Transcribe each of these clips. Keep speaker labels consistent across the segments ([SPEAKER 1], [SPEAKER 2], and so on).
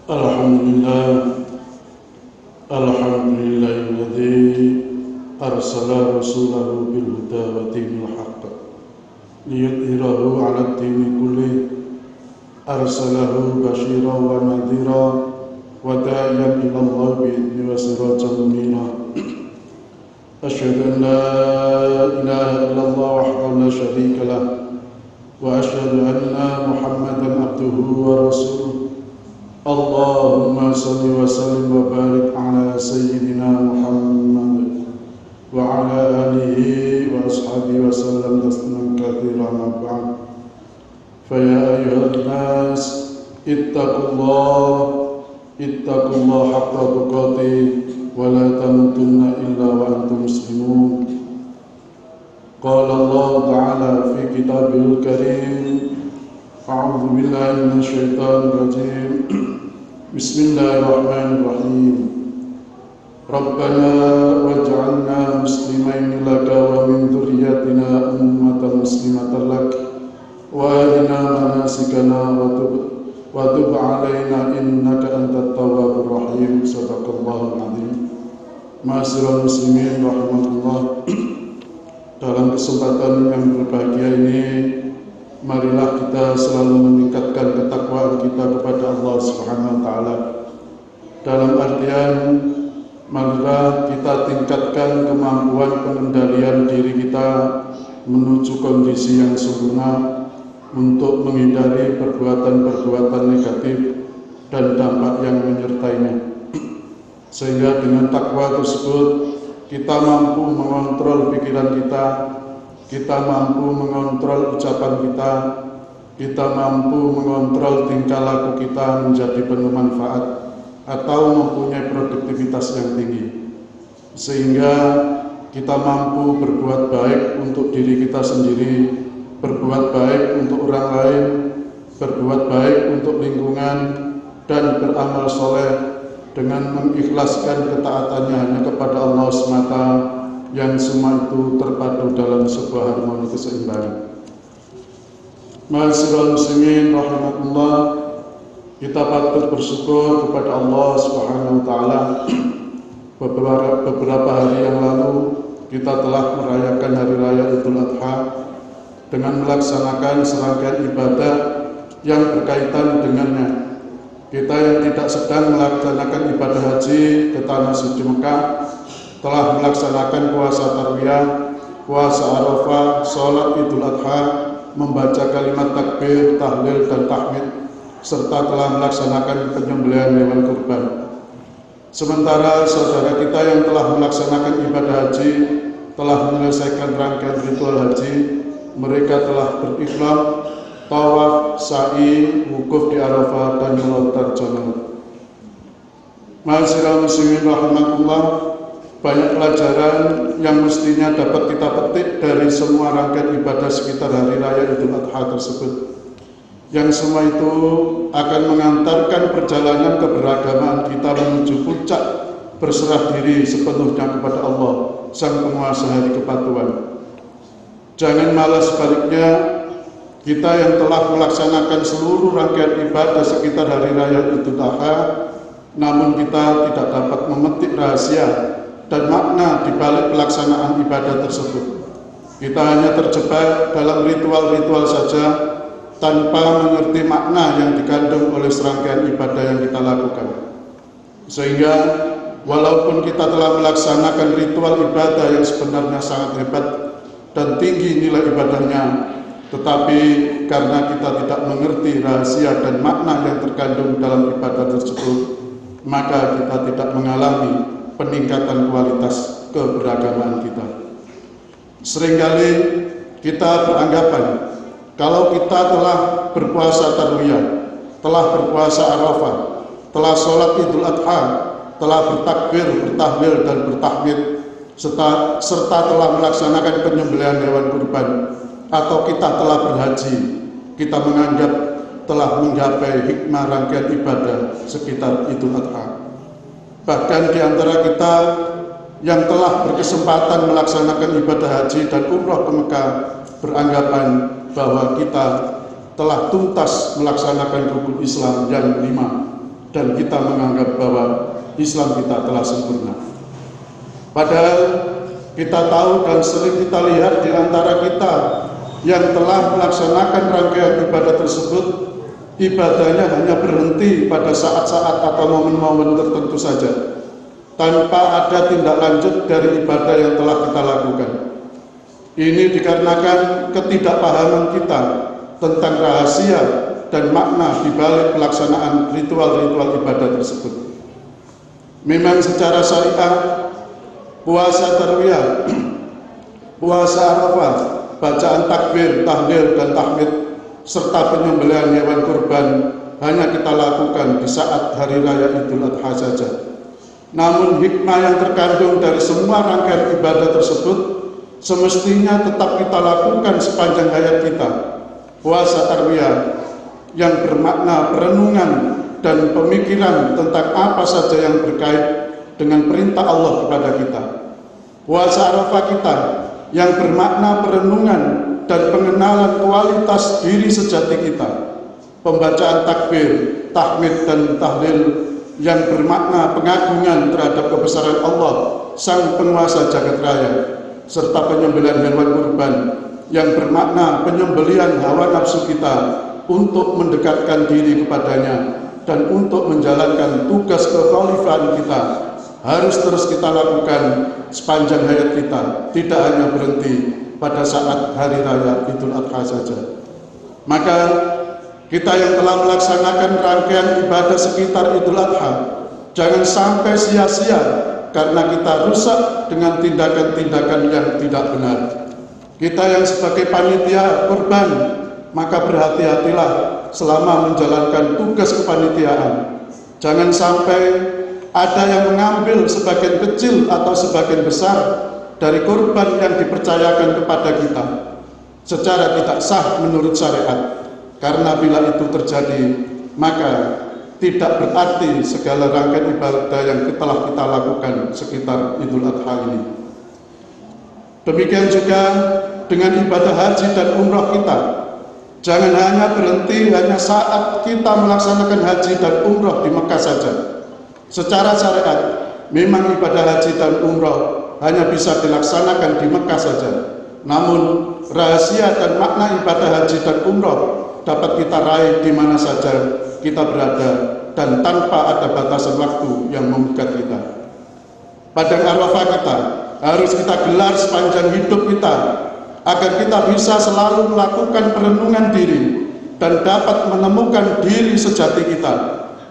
[SPEAKER 1] Alhamdulillah, alhamdulillahilladzi arsala rasulahu bil huda wa dinil haqq liyudhhirahu 'ala ad-dini kullih. Arsalahu basyiran wa nadhiran wa da'iyan ila Allah bi'idhnihi wa sirajan munira. Asyhadu an la ilaha illallah wahdahu la syarika lah wa asyhadu anna Muhammadan abduhu wa rasuluh. Allahumma salli wa sallim wa barik ala sayyidina Muhammad wa ala alihi wa ashabihi wa sallam tasliman katsiran, amma ba'd. Fa ya ayyuhan nas ittaqullah haqqa tuqatih wa la tamutunna illa wa antum muslimun. Qala Allah ta'ala fi kitabihil karim, a'udzu billahi minasyaitonir rajim. Bismillahirrahmanirrahim. Rabbana waj'alna muslimaini laka wa min dzurriyyatina ummatan muslimatan lak wa arina manasikana wa tub 'alaina innaka antat tawwabur rahim. Shadaqallahul azim. Ma'asyiral muslimin rahimakumullah. Dalam kesempatan yang berbahagia ini, marilah kita selalu meningkatkan ketakwaan kita kepada Allah Subhanahu wa taala. Dalam artian, marilah kita tingkatkan kemampuan pengendalian diri kita menuju kondisi yang sempurna untuk menghindari perbuatan-perbuatan negatif dan dampak yang menyertainya. Sehingga dengan takwa tersebut kita mampu mengontrol pikiran kita mampu mengontrol ucapan kita mampu mengontrol tingkah laku kita menjadi penuh manfaat atau mempunyai produktivitas yang tinggi, sehingga kita mampu berbuat baik untuk diri kita sendiri, berbuat baik untuk orang lain, berbuat baik untuk lingkungan, dan beramal soleh dengan mengikhlaskan ketaatannya hanya kepada Allah semata, yang semua itu terpadu dalam sebuah harmoni keseimbangan. Ma'asyiral muslimin rahimakumullah, kita patut bersyukur kepada Allah Subhanahu wa taala. Beberapa hari yang lalu kita telah merayakan hari raya Idul Adha dengan melaksanakan serangkaian ibadah yang berkaitan dengannya. Kita yang tidak sedang melaksanakan ibadah haji ke tanah suci Mekah telah melaksanakan puasa Tarwiyah, puasa Arafah, sholat Idul Adha, membaca kalimat takbir, tahlil, dan tahmid, serta telah melaksanakan penyembelihan hewan kurban. Sementara saudara kita yang telah melaksanakan ibadah haji telah menyelesaikan rangkaian ritual haji, mereka telah berihram, tawaf, sa'i, wukuf di Arafah, dan melontar jamrat. Ma'asyiral muslimin rahimakumullah, banyak pelajaran yang mestinya dapat kita petik dari semua rangkaian ibadah sekitar hari raya Idul Adha tersebut, yang semua itu akan mengantarkan perjalanan keberagaman kita menuju puncak berserah diri sepenuhnya kepada Allah, Sang Penguasa Hari Kepatuhan. Jangan malah sebaliknya, kita yang telah melaksanakan seluruh rangkaian ibadah sekitar hari raya Idul Adha, namun kita tidak dapat memetik rahasia dan makna di balik pelaksanaan ibadah tersebut. Kita hanya terjebak dalam ritual-ritual saja tanpa mengerti makna yang dikandung oleh serangkaian ibadah yang kita lakukan. Sehingga walaupun kita telah melaksanakan ritual ibadah yang sebenarnya sangat hebat dan tinggi nilai ibadahnya, tetapi karena kita tidak mengerti rahasia dan makna yang terkandung dalam ibadah tersebut, maka kita tidak mengalami peningkatan kualitas keberagaman kita. Seringkali kita beranggapan kalau kita telah berpuasa Tarwiyah, telah berpuasa Arafah, telah sholat Idul Adha, telah bertakbir, bertahlil, dan bertahmid, serta telah melaksanakan penyembelihan hewan kurban, atau kita telah berhaji, kita menganggap telah menggapai hikmah rangkaian ibadah sekitar Idul Adha. Bahkan di antara kita yang telah berkesempatan melaksanakan ibadah haji dan umrah ke Mekah beranggapan bahwa kita telah tuntas melaksanakan rukun Islam yang 5, dan kita menganggap bahwa Islam kita telah sempurna. Padahal kita tahu dan sering kita lihat di antara kita yang telah melaksanakan rangkaian ibadah tersebut, ibadahnya hanya berhenti pada saat-saat atau momen-momen tertentu saja, tanpa ada tindak lanjut dari ibadah yang telah kita lakukan. Ini dikarenakan ketidakpahaman kita tentang rahasia dan makna di balik pelaksanaan ritual-ritual ibadah tersebut. Memang secara syariah, puasa tarwiyah, puasa Arafah, bacaan takbir, tahlil dan tahmid serta penyembelihan hewan kurban hanya kita lakukan di saat hari raya Idul Adha saja. Namun hikmah yang terkandung dari semua rangkaian ibadah tersebut semestinya tetap kita lakukan sepanjang hayat kita. Puasa tarwiyah yang bermakna perenungan dan pemikiran tentang apa saja yang berkait dengan perintah Allah kepada kita. Puasa Arafah kita yang bermakna perenungan dan pengenalan kualitas diri sejati kita. Pembacaan takbir, tahmid dan tahlil yang bermakna pengagungan terhadap kebesaran Allah, Sang Penguasa Jagat Raya, serta penyembelihan hewan kurban yang bermakna penyembelihan hawa nafsu kita untuk mendekatkan diri kepadanya dan untuk menjalankan tugas kekhalifahan kita harus terus kita lakukan sepanjang hayat kita, tidak hanya berhenti pada saat hari raya Idul Adha saja. Maka kita yang telah melaksanakan rangkaian ibadah sekitar Idul Adha jangan sampai sia-sia karena kita rusak dengan tindakan-tindakan yang tidak benar. Kita yang sebagai panitia kurban, maka berhati-hatilah selama menjalankan tugas kepanitiaan. Jangan sampai ada yang mengambil sebagian kecil atau sebagian besar dari kurban yang dipercayakan kepada kita secara tidak sah menurut syariat. Karena bila itu terjadi, maka tidak berarti segala rangkaian ibadah yang telah kita lakukan sekitar Idul Adha ini. Demikian juga dengan ibadah haji dan umrah kita. Jangan hanya berhenti hanya saat kita melaksanakan haji dan umrah di Mekah saja. Secara syariat, memang ibadah haji dan umrah hanya bisa dilaksanakan di Mekah saja. Namun, rahasia dan makna ibadah haji dan umrah dapat kita raih di mana saja kita berada dan tanpa ada batasan waktu yang memikat kita. Padang Arafah kita harus kita gelar sepanjang hidup kita agar kita bisa selalu melakukan perenungan diri dan dapat menemukan diri sejati kita,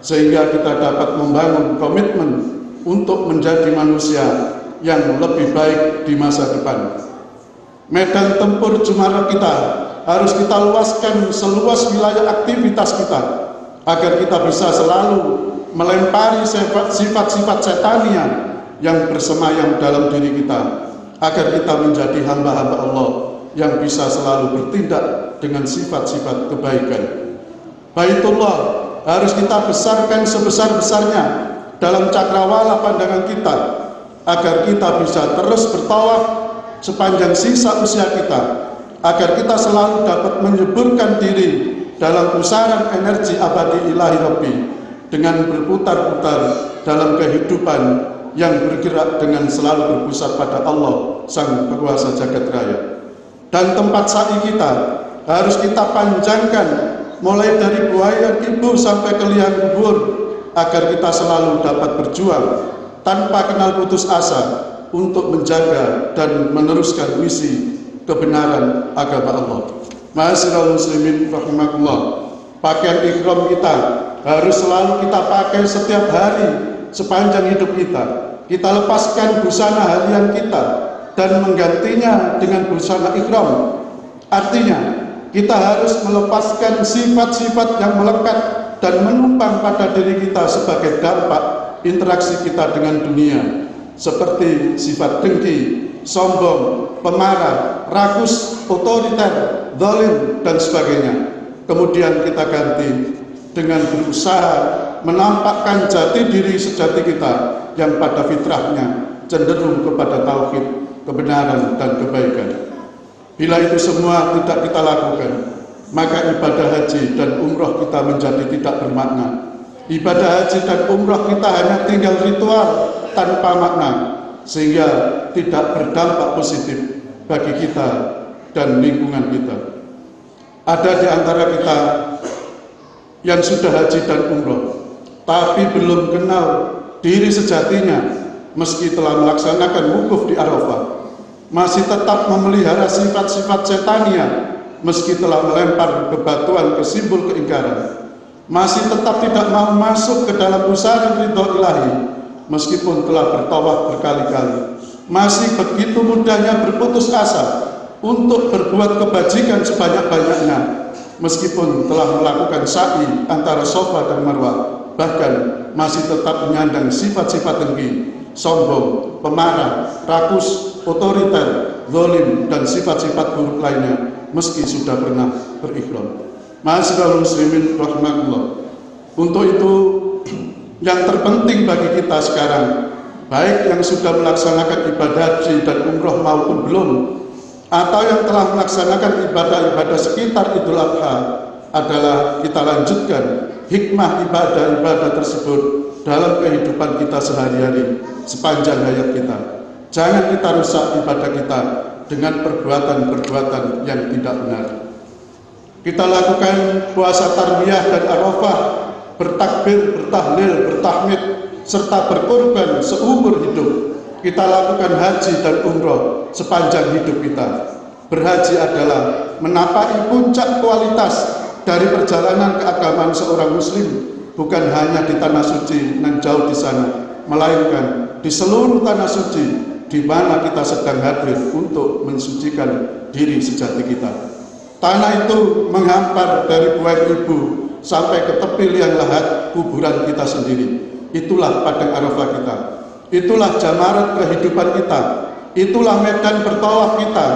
[SPEAKER 1] sehingga kita dapat membangun komitmen untuk menjadi manusia yang lebih baik di masa depan. Medan tempur Jumarat kita harus kita luaskan seluas wilayah aktivitas kita agar kita bisa selalu melempari sifat-sifat setania yang bersemayam dalam diri kita, agar kita menjadi hamba-hamba Allah yang bisa selalu bertindak dengan sifat-sifat kebaikan. Baitullah harus kita besarkan sebesar-besarnya dalam cakrawala pandangan kita, agar kita bisa terus bertawaf sepanjang sisa usia kita, agar kita selalu dapat menyuburkan diri dalam pusaran energi abadi ilahi Rabbi dengan berputar-putar dalam kehidupan yang bergerak dengan selalu berpusat pada Allah Sang Penguasa Jagat Raya. Dan tempat sa'i kita harus kita panjangkan mulai dari buayan ibu sampai ke liang kubur, agar kita selalu dapat berjuang tanpa kenal putus asa untuk menjaga dan meneruskan misi kebenaran agama Allah. Ma'asyiral muslimin rahimakumullah, pakaian ihram kita harus selalu kita pakai setiap hari sepanjang hidup kita. Kita lepaskan busana harian kita dan menggantinya dengan busana ihram. Artinya, kita harus melepaskan sifat-sifat yang melekat dan menumpang pada diri kita sebagai dampak interaksi kita dengan dunia, seperti sifat dengki, sombong, pemarah, rakus, otoriter, zalim, dan sebagainya. Kemudian kita ganti dengan berusaha menampakkan jati diri sejati kita yang pada fitrahnya cenderung kepada tauhid, kebenaran, dan kebaikan. Bila itu semua tidak kita lakukan, maka ibadah haji dan umroh kita menjadi tidak bermakna. Ibadah haji dan umrah kita hanya tinggal ritual tanpa makna, sehingga tidak berdampak positif bagi kita dan lingkungan kita. Ada di antara kita yang sudah haji dan umrah, tapi belum kenal diri sejatinya, meski telah melaksanakan wukuf di Arafah, masih tetap memelihara sifat-sifat setania, meski telah melempar bebatuan ke simbol keingkaran, masih tetap tidak mau masuk ke dalam pusaran ridho ilahi, meskipun telah bertawaf berkali-kali, masih begitu mudahnya berputus asa untuk berbuat kebajikan sebanyak-banyaknya, meskipun telah melakukan sa'i antara Safa dan Marwah, bahkan masih tetap menyandang sifat-sifat dengki, sombong, pemarah, rakus, otoriter, zalim, dan sifat-sifat buruk lainnya, meski sudah pernah berikhram. Ma'asyiral muslimin rahmatullah. Untuk itu, yang terpenting bagi kita sekarang, baik yang sudah melaksanakan ibadah haji dan umroh maupun belum, atau yang telah melaksanakan ibadah-ibadah sekitar Idul Adha, adalah kita lanjutkan hikmah ibadah-ibadah tersebut dalam kehidupan kita sehari-hari sepanjang hayat kita. Jangan kita rusak ibadah kita dengan perbuatan-perbuatan yang tidak benar. Kita lakukan puasa Tarwiyah dan Arafah, bertakbir, bertahlil, bertahmid, serta berkorban seumur hidup. Kita lakukan haji dan umroh sepanjang hidup kita. Berhaji adalah menapaki puncak kualitas dari perjalanan keagamaan seorang muslim, bukan hanya di tanah suci nan jauh di sana, melainkan di seluruh tanah suci di mana kita sedang hadir untuk mensucikan diri sejati kita. Tanah itu menghampar dari buah ibu sampai ke tepi liang lahat kuburan kita sendiri. Itulah padang Arafah kita. Itulah jamarat kehidupan kita, itulah medan bertawaf kita,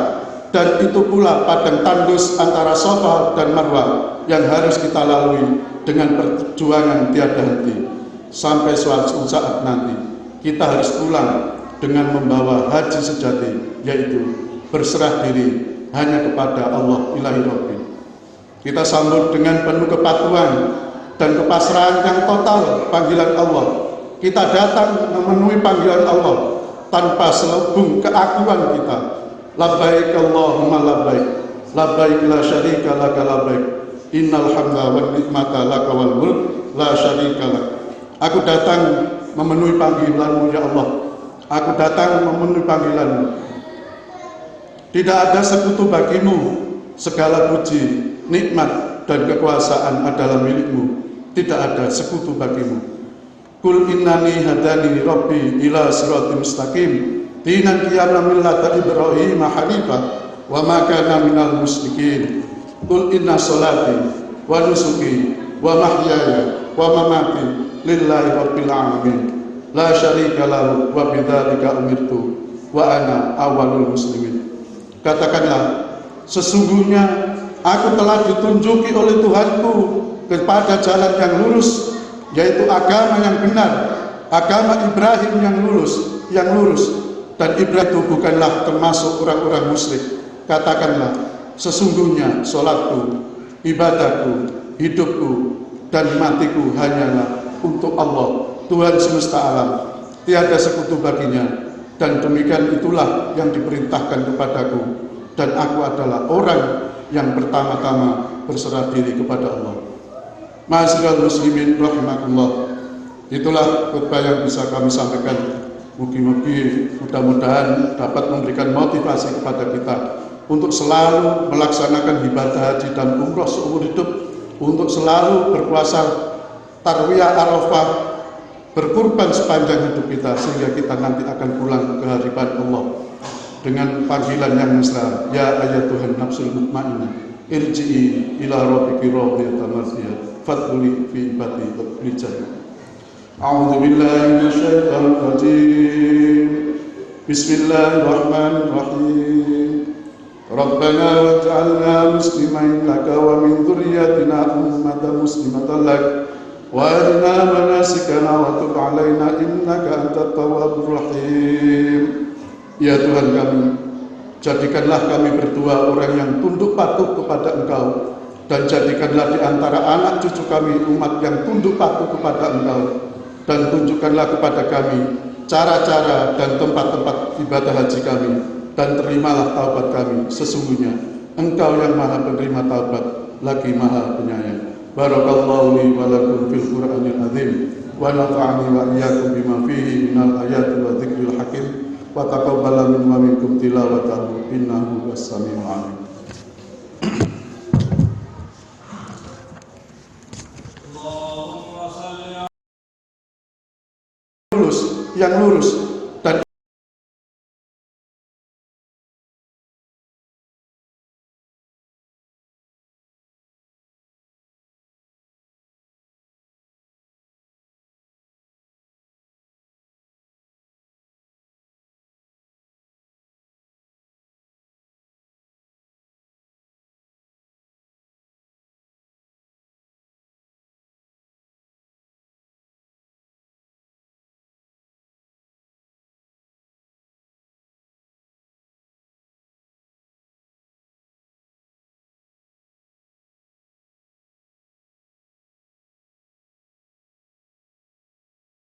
[SPEAKER 1] dan itu pula padang tandus antara Safa dan Marwah yang harus kita lalui dengan perjuangan tiada henti. Sampai suatu saat nanti, kita harus pulang dengan membawa haji sejati, yaitu berserah diri hanya kepada Allah ilahi Rabbi. Kita sambut dengan penuh kepatuhan dan kepasrahan yang total panggilan Allah. Kita datang memenuhi panggilan Allah tanpa selubung keakuan kita. Labbaik Allahumma labbaik, labbaik la syarika laka labbaik, innal hamda wan nikmata laka wal mulk la syarika lak. Aku datang memenuhi panggilan-Mu ya Allah. Aku datang memenuhi panggilan-Mu. Tidak ada sekutu bagimu. Segala puji, nikmat dan kekuasaan adalah milik-Mu. Tidak ada sekutu bagimu. Kul innani hadani rabbi ila siratim mustaqim dinan qiyama millata Ibrahim hanifah wa ma kana minal musyrikin. Kul inna sholati wa nusuki wa mahyaya wa mamati lillahi rabbil alamin la syarika lahu wa bidzalika umirtu wa ana awwalul muslimin. Katakanlah, sesungguhnya aku telah ditunjuki oleh Tuhanku kepada jalan yang lurus, yaitu agama yang benar, agama Ibrahim yang lurus, dan Ibrahim itu bukanlah termasuk orang-orang musyrik. Katakanlah, sesungguhnya sholatku, ibadahku, hidupku, dan matiku hanyalah untuk Allah, Tuhan semesta alam, tiada sekutu baginya, dan demikian itulah yang diperintahkan kepadaku, dan aku adalah orang yang pertama-tama berserah diri kepada Allah. Ma'asyiral muslimin rahimakumullah. Itulah khutbah yang bisa kami sampaikan. Mudah-mudahan dapat memberikan motivasi kepada kita untuk selalu melaksanakan ibadah haji dan umroh seumur hidup, untuk selalu berpuasa Tarwiyah Arafah, berkurban sepanjang hidup kita, sehingga kita nanti akan pulang ke hadirat Allah dengan panggilan yang mesra, ya ayyatuhan nafsul mutmainnah irji'i ila rabbiki radiyatan mardiyah fadkhuli fi ibadi wadkhuli jannah. A'udzu billahi minasyaitonir rajim. Bismillahirrahmanirrahim. Rabbana waj'alna muslimain laka wa min dzurriyyatina ummatan muslimatan lak wa arina manasikana wa tub 'alaina innaka antat tawwabur rahim. Ya Tuhan kami, jadikanlah kami berdua orang yang tunduk patuh kepada Engkau dan jadikanlah di antara anak cucu kami umat yang tunduk patuh kepada Engkau, dan tunjukkanlah kepada kami cara-cara dan tempat-tempat ibadah haji kami, dan terimalah taubat kami. Sesungguhnya Engkau yang maha penerima taubat lagi maha penyayang. Barakallahu li wa lakum fil Qur'anil azim wa nafa'ani wa iyyakum bima fihi minal ayati wa dzikril hakim wa taqabbala minna wa minkum tilawatahu innahu was-sami'ul 'alim. Yang lurus